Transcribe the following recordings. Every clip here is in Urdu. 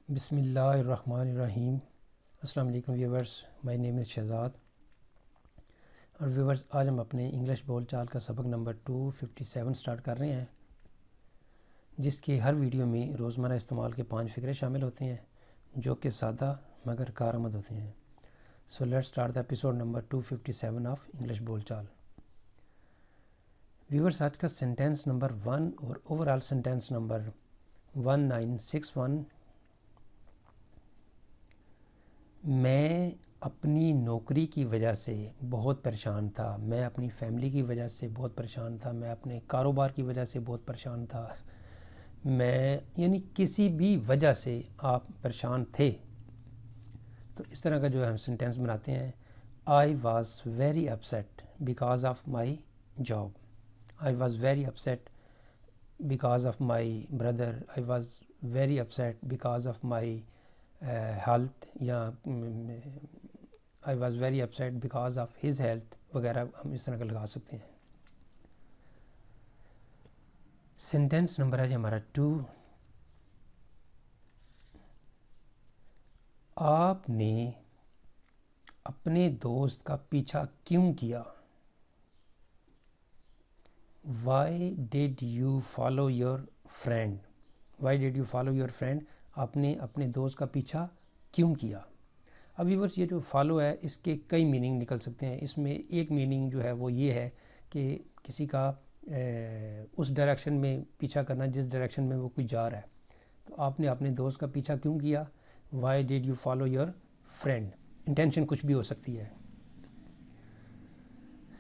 بسم اللہ الرحمن الرحیم۔ السلام علیکم ویورز، مائی نیم از شہزاد۔ اور ویورز، آج ہم اپنے انگلش بول چال کا سبق نمبر 257 سٹارٹ کر رہے ہیں، جس کے ہر ویڈیو میں روزمرہ استعمال کے 5 فقرے شامل ہوتے ہیں جو کہ سادہ مگر کارآمد ہوتے ہیں۔ So let start the episode number 257 of English بول چال۔ ویورز، آج کا سینٹینس نمبر 1 اور اوور آل سینٹینس نمبر 1961۔ میں اپنی نوکری کی وجہ سے بہت پریشان تھا، میں اپنی فیملی کی وجہ سے بہت پریشان تھا، میں اپنے کاروبار کی وجہ سے بہت پریشان تھا، یعنی کسی بھی وجہ سے آپ پریشان تھے تو اس طرح کا جو ہے ہم سینٹینس بناتے ہیں۔ I was very upset because of my job. I was very upset because of my brother. I was very upset because of my health, یا I was very upset because of his health وغیرہ ہم اس طرح کا لگا سکتے ہیں۔ سینٹینس نمبر ہے جی ہمارا 2۔ آپ نے اپنے دوست کا پیچھا کیوں کیا؟ Why did you follow your friend? Why did you follow your friend? آپ نے اپنے دوست کا پیچھا کیوں کیا؟ اب ویورس، یہ جو فالو ہے اس کے کئی میننگ نکل سکتے ہیں۔ اس میں ایک میننگ جو ہے وہ یہ ہے کہ کسی کا اس ڈائریکشن میں پیچھا کرنا جس ڈائریکشن میں وہ کوئی جا رہا ہے، تو آپ نے اپنے دوست کا پیچھا کیوں کیا؟ Why did you follow your friend. Intention کچھ بھی ہو سکتی ہے۔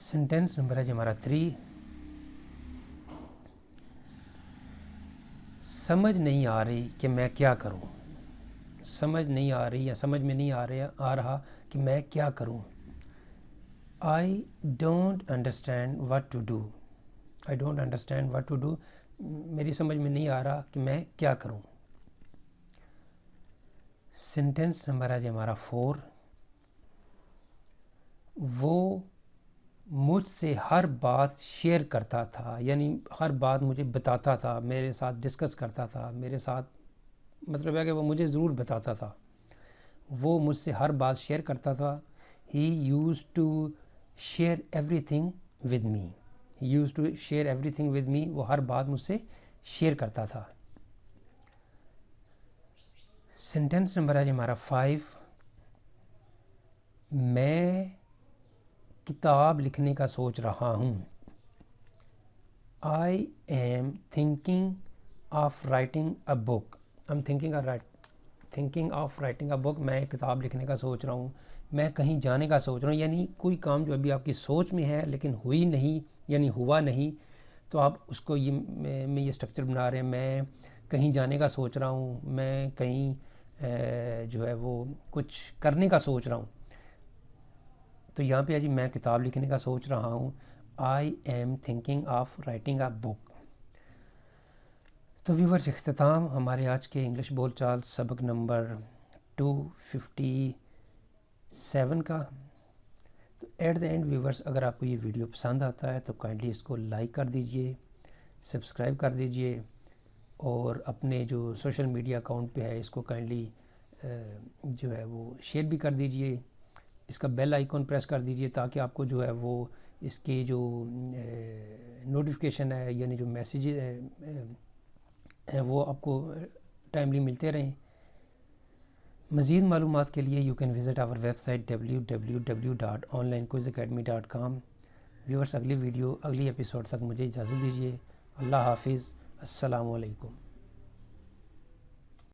سینٹینس نمبر ہے جی ہمارا 3۔ سمجھ نہیں آ رہی کہ میں کیا کروں۔ سمجھ نہیں آ رہی یا سمجھ میں نہیں آ رہا کہ میں کیا کروں۔ I don't understand what to do. I don't understand what to do, میری سمجھ میں نہیں آ رہا کہ میں کیا کروں۔ سینٹینس نمبر ہے جی ہمارا 4۔ وہ مجھ سے ہر بات شیئر کرتا تھا، یعنی ہر بات مجھے بتاتا تھا، میرے ساتھ ڈسکس کرتا تھا، میرے ساتھ مطلب ہے کہ وہ مجھے ضرور بتاتا تھا۔ وہ مجھ سے ہر بات شیئر کرتا تھا۔ He used to share everything with me. He used to share everything with me, وہ ہر بات مجھ سے شیئر کرتا تھا۔ سینٹینس نمبر ہے جی ہمارا 5۔ میں کتاب لکھنے کا سوچ رہا ہوں۔ I am thinking of writing a book. I'm thinking of writing a book۔ میں کتاب لکھنے کا سوچ رہا ہوں، میں کہیں جانے کا سوچ رہا ہوں، یعنی کوئی کام جو ابھی آپ کی سوچ میں ہے لیکن ہوئی نہیں، یعنی ہوا نہیں، تو آپ اس کو یہ سٹرکچر بنا رہے ہیں۔ میں کہیں جانے کا سوچ رہا ہوں، میں کہیں جو ہے وہ کچھ کرنے کا سوچ رہا ہوں، تو یہاں پہ جی میں کتاب لکھنے کا سوچ رہا ہوں۔ I am thinking of writing a book. تو ویورز، اختتام ہمارے آج کے انگلش بول چال سبق نمبر 257 کا۔ تو ایٹ دا اینڈ ویورز، اگر آپ کو یہ ویڈیو پسند آتا ہے تو کائنڈلی اس کو لائک کر دیجئے، سبسکرائب کر دیجئے، اور اپنے جو سوشل میڈیا اکاؤنٹ پہ ہے اس کو کائنڈلی جو ہے وہ شیئر بھی کر دیجئے۔ اس کا بیل آئیکن پریس کر دیجئے تاکہ آپ کو جو ہے وہ اس کے جو نوٹیفیکیشن ہے، یعنی جو میسیجز ہیں وہ آپ کو ٹائملی ملتے رہیں۔ مزید معلومات کے لیے you can visit our website www.onlinequizacademy.com۔ Viewers, اگلی ایپیسوڈ تک مجھے اجازت دیجیے۔ اللہ حافظ، السلام علیکم۔